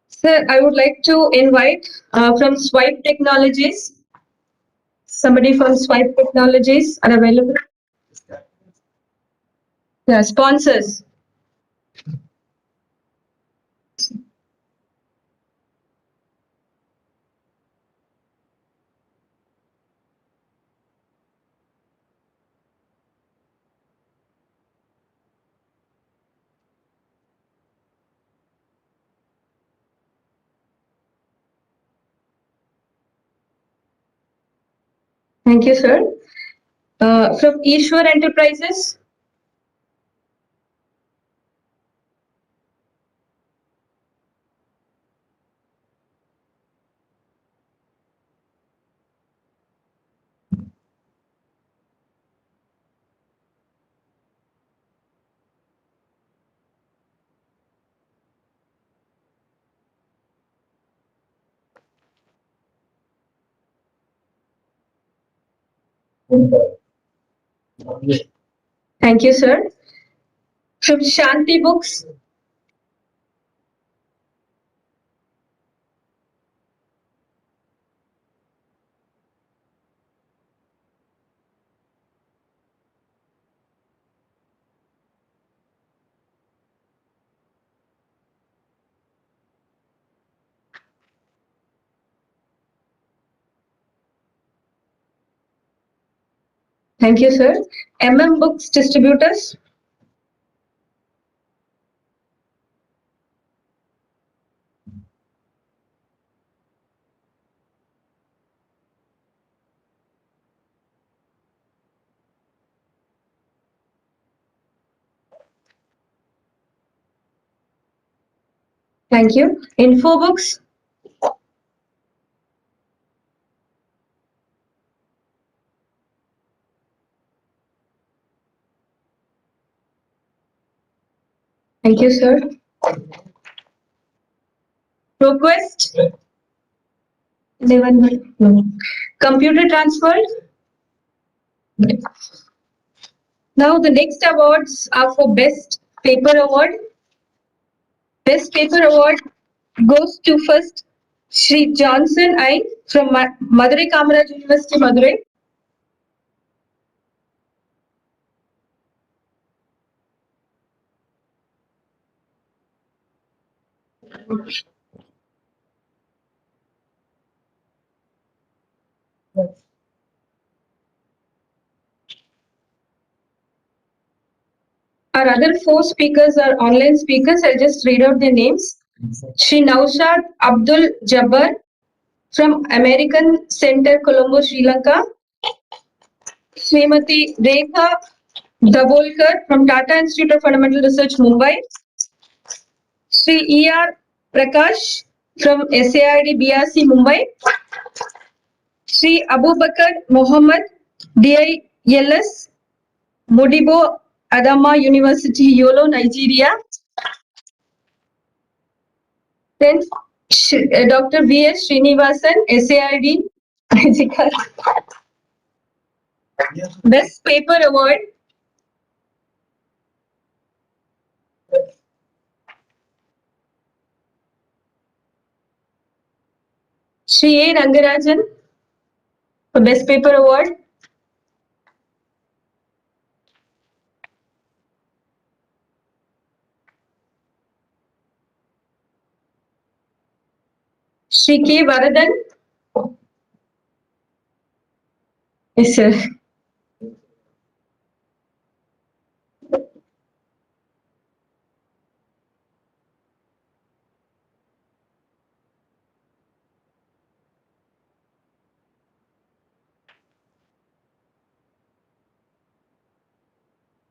Sir, I would like to invite from Swipe Technologies. Somebody from Swipe Technologies are available. Yeah, sponsors. Thank you, sir. From Ishwar Enterprises. Thank you, sir. From Shanti Books. Thank you, sir. Books Distributors. Thank you. Books. Thank you, sir. ProQuest. No. Computer Transfer. Now the next awards are for Best Paper Award. Best Paper Award goes to first Shri Johnson I from Madurai Kamaraj University, Madurai. Our other four speakers are online speakers. I'll just read out their names. Shri Naushad Abdul Jabbar from American Center, Colombo, Sri Lanka. Srimati Rekha Davolkar from Tata Institute of Fundamental Research, Mumbai. Sri E.R. Prakash from SAID BRC, Mumbai. Sri Abu Bakar Mohammed DILS, Modibo Adama University, Yolo, Nigeria. Then Dr. V.S. Srinivasan, SAID, Best Paper Award. Shri A. Rangarajan for Best Paper Award. Shri K. Varadan. Yes, sir.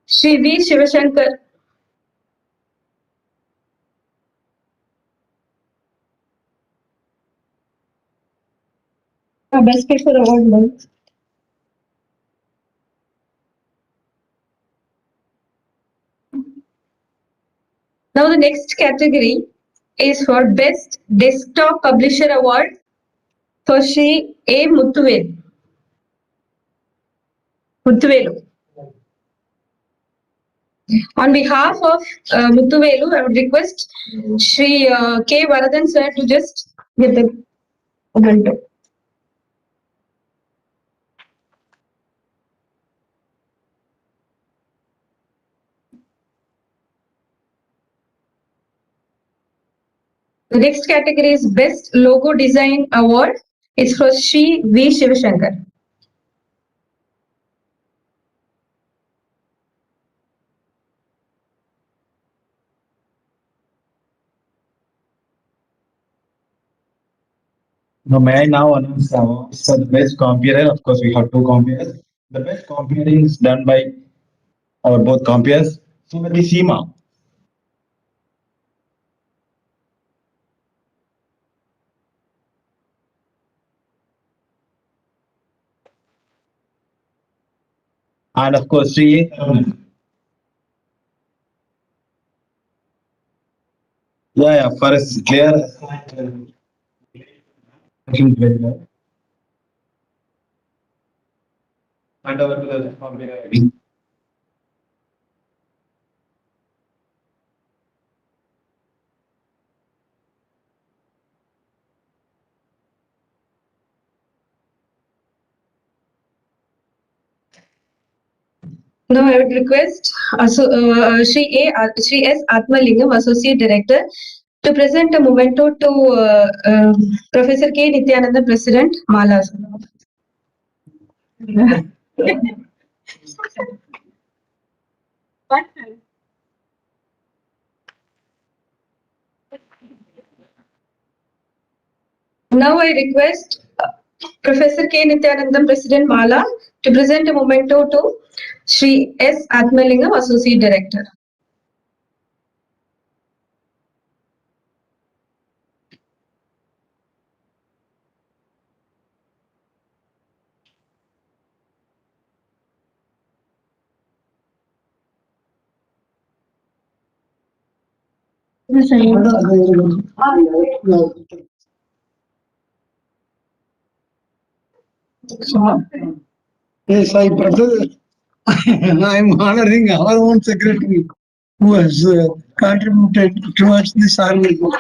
Shri V. Shivashankar. Best Paper Award. Now the next category is for Best Desktop Publisher Award for Shri A. Muthuvelu. On behalf of Muthuvelu, I would request Shri K. Varadan sir to just give the memento. The next category is Best Logo Design Award. It's for Shri V. Shivashankar. Now, may I now announce for the best compere? Of course, we have two compeers. The best comparing is done by our both compeers. Srimati Seema. And of course, Sri. Yeah, for us, clear. And our compere. Now I would request Shri S. Atmalingam, Associate Director, to present a memento to Professor K. Nityananda, President, Mala. Now I request Professor K. Nityanandam, President, Mala, to present a memento to Shri S. Atmalingam, Associate Director. Yes, I present. I am honoring our own secretary who has contributed towards this organization.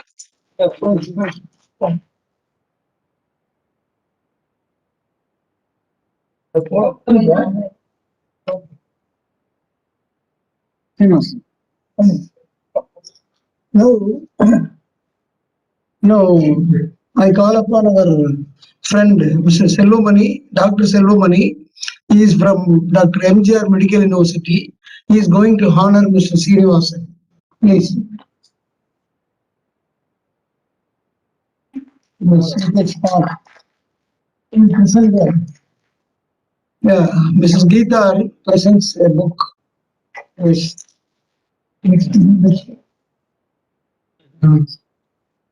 No, no, I call upon our friend, Mr. Selvamani, Dr. Selvamani. He is from Dr. MGR Medical University. He is going to honor Mr. Srinivasan. Please. Yes, that's part. Yeah, Mrs. Geeta presents a book. Yes.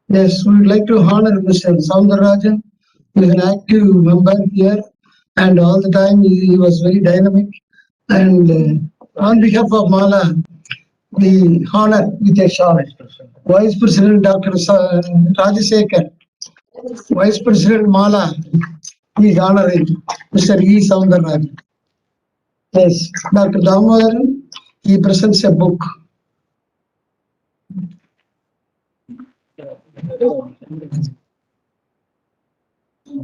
Yes, we would like to honor Mr. Soundarajan. He is an active member here, and all the time he was very dynamic. And on behalf of Mala, we honor with a shout. Vice President Dr. Rajasekhar, Vice President Mala, he is honoring Mr. E. Soundarajan. Yes, Dr. Damodaran, he presents a book.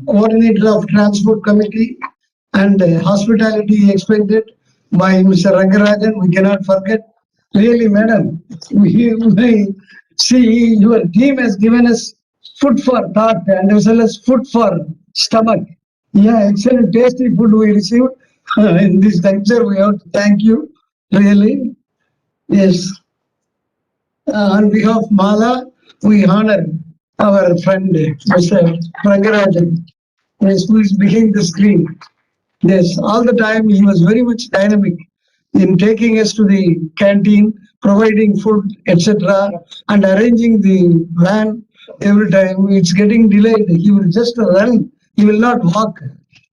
Coordinator of Transport Committee and hospitality expected by Mr. Rangarajan. We cannot forget. Really, madam, we see your team has given us food for thought and as well as food for stomach. Yeah, excellent, tasty food we received in this time, sir. We have to thank you, really. Yes. On behalf of Mala, we honor our friend, Mr. Rangarajan, who is behind the screen. Yes, all the time he was very much dynamic in taking us to the canteen, providing food, etc., and arranging the van every time. It's getting delayed. He will just run. He will not walk.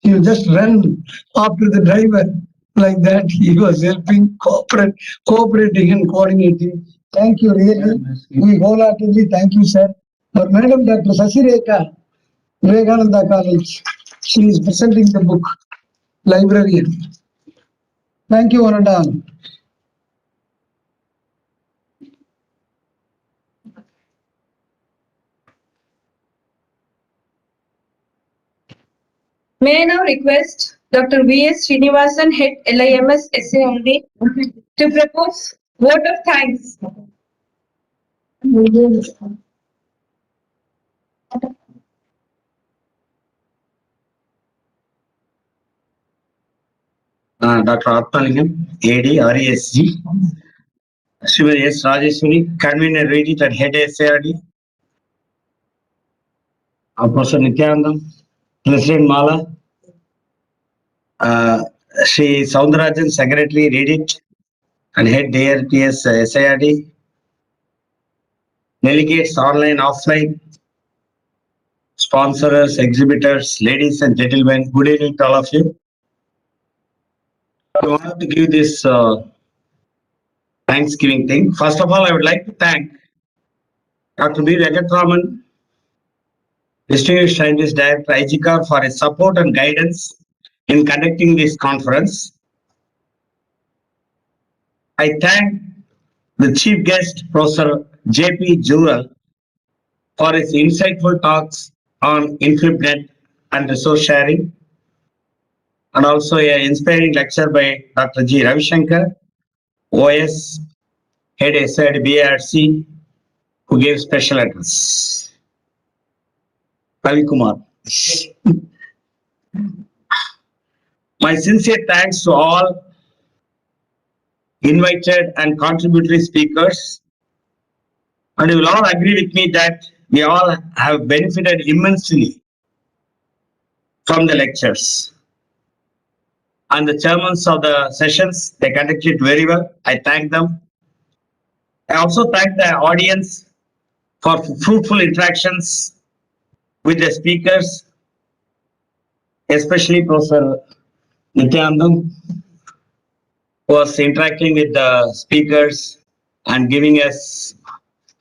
He will just run after the driver. Like that, he was helping, cooperating and coordinating. Thank you, really. We wholeheartedly thank you, sir. Our Madam Dr. Sasireka, Vivekananda College, she is presenting the book, Librarian. Thank you, one and all. May I now request Dr. V.S. Srinivasan, Head LIMS SARD, to propose vote of thanks. Dr. Atmalingam, AD, RESG, Srimati S. Rajeshwari, Convener Regent and Head SARD, Professor Nityanandam, President Mala, Sri Soundarajan, Secretary Regent and Head ARPS SARD, delegates online, offline, sponsors, exhibitors, ladies and gentlemen, good evening to all of you. I want to give this Thanksgiving thing. First of all, I would like to thank Dr. B. Venkataraman, Distinguished Scientist Director IGCAR, for his support and guidance in conducting this conference. I thank the chief guest, Professor J.P. Jural, for his insightful talks on InfibNet and resource sharing, and also an inspiring lecture by Dr. G. Ravishankar, OS, Head SID BARC, who gave special address. Ravi Kumar. My sincere thanks to all invited and contributory speakers, and you will all agree with me that we all have benefited immensely from the lectures. And the chairmen of the sessions, they conducted very well. I thank them. I also thank the audience for fruitful interactions with the speakers, especially Professor Nityanandam, who was interacting with the speakers and giving us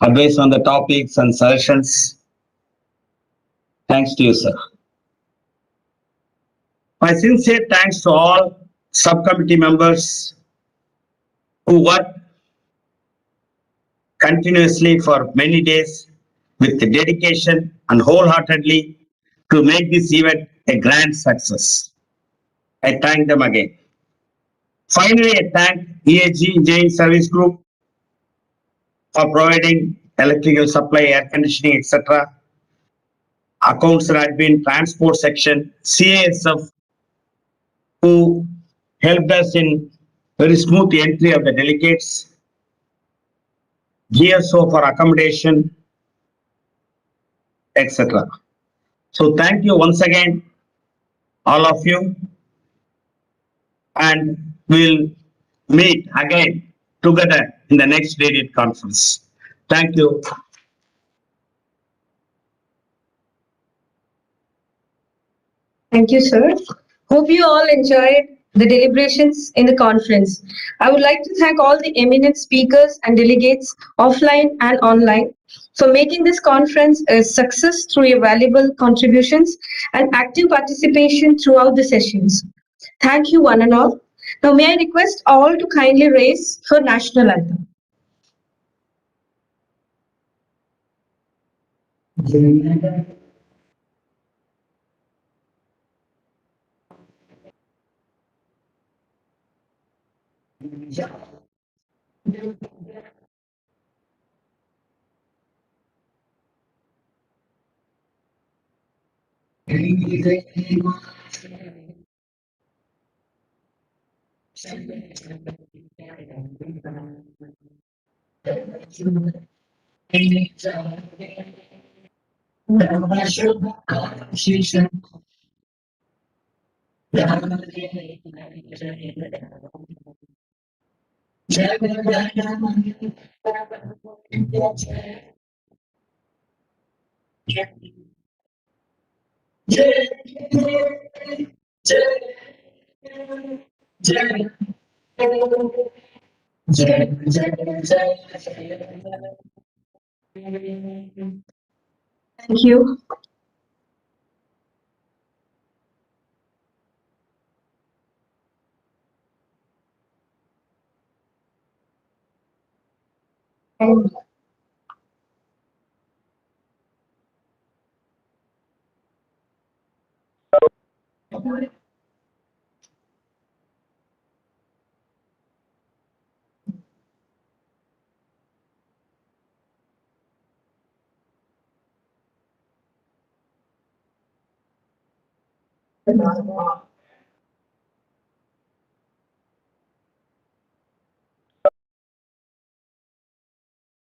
advice on the topics and suggestions. Thanks to you, sir. My sincere thanks to all subcommittee members who worked continuously for many days with dedication and wholeheartedly to make this event a grand success. I thank them again. Finally, I thank EAG Engineering Service Group for providing electrical supply, air conditioning, etc. Accounts and admin, transport section, CASF, who helped us in very smooth entry of the delegates, GSO for accommodation, etc. So thank you once again, all of you, and we'll meet again together in the next dated conference. Thank you. Thank you, sir. Hope you all enjoyed the deliberations in the conference. I would like to thank all the eminent speakers and delegates offline and online for making this conference a success through your valuable contributions and active participation throughout the sessions. Thank you one and all. Now may I request all to kindly raise for national anthem. Thank you. And